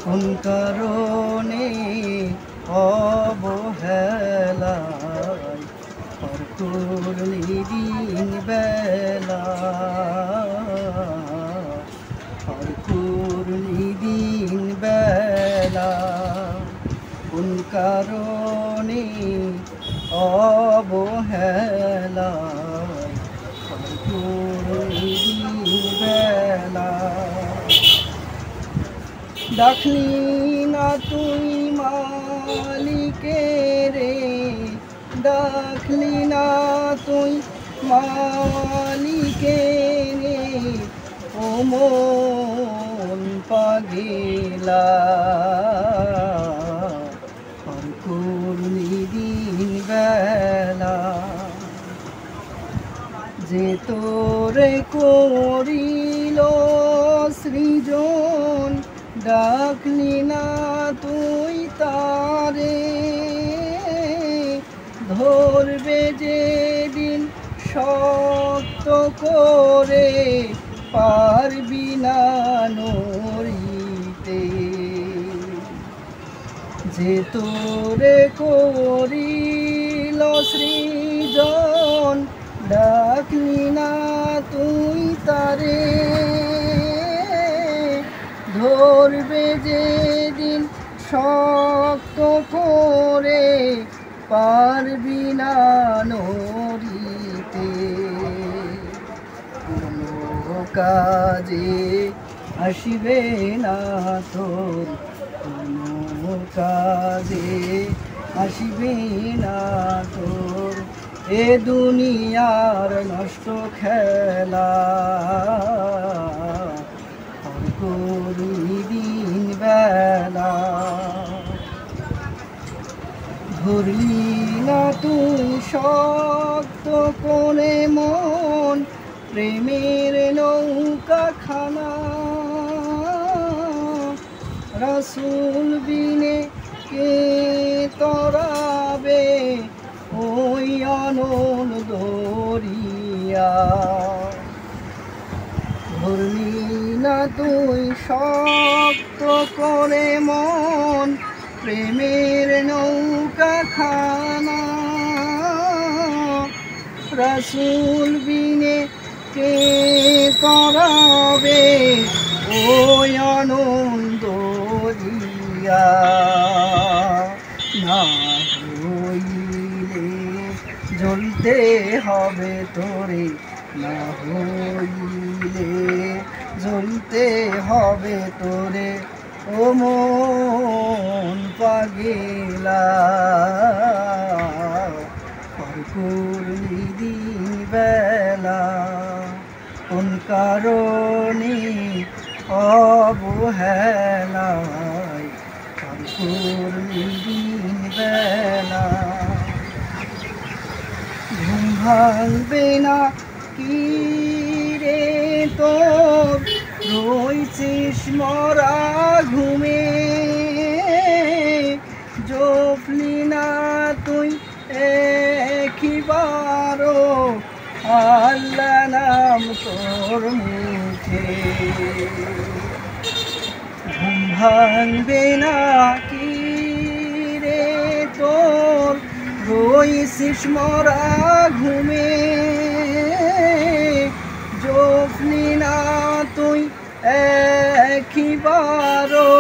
কোন কারণে অবহেলায় পার করলি দিন বেলা, পার করলি দিন বেলা। কোন কারণে অবহেলায় পার করলি দিন বেলা। ডাকলি না তুই মালিকে রে, ডাকলি না তুই মালিকে রে, ও মন পাগিলা পার করলি দিন বেলা। যে তোরে করিল সৃজন, ডাকলি না তুই তারে, ধরবে যেদিন শক্ত করে পারবি না নড়িতে। যে তোরে করিল সৃজন, ডাকলি না তুই তারে, ধরবে যেদিন শক্ত করে পারবি না নড়িতে। কোনো কাজে আসিবে না তোর, কোনো কাজে আসিবে না তোর, এ দুনিয়ার নষ্ট খেলা পার করলি দিন বেলা। ধরলি না তুই শক্ত কোণে মন, প্রেমের নৌকা খানা, রাসূল বিনে কে তরাবে ওই অনল দরিয়া। ধরলি না তুই শক্ত করে মন, প্রেমের নৌকা খানা, রাসূল বিনে কে তরাবে ওই আনন্দ দিয়া। না হইলে জ্বলতে হবে তোরে, না হইলে জ্বলতে হবে তোরে, ও মন পাগিলা পার করলি দিন বেলা। কোন কারণে অবহেলায় পার করলি দিন বেলা। ঘুম ভাঙবে না কি রে তোর, রইছিস মরা ঘুমে, জপলি না তুই একবারও আল্লাহ নাম তোর মুখে। ঘুম ভাঙবে না কি রে তোর, রইছিস মরা ঘুমে, জপলি না তুই একবারও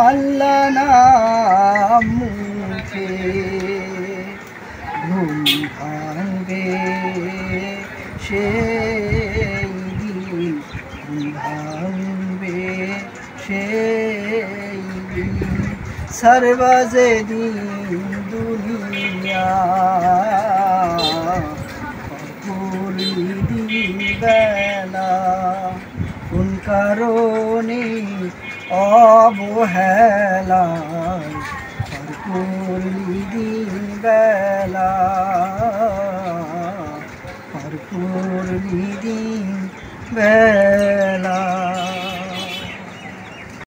আল্লাহ নাম মুখে। ঘুম ভাঙবে সেই দিন, ঘুম ভাঙবে সেই দিন, সরবাজে দিন দুনিয়া করলি দিন বেলা। কোন কারণে অবহেলায় পার করলি দিন বেলা, পার করলি দিন বেলা।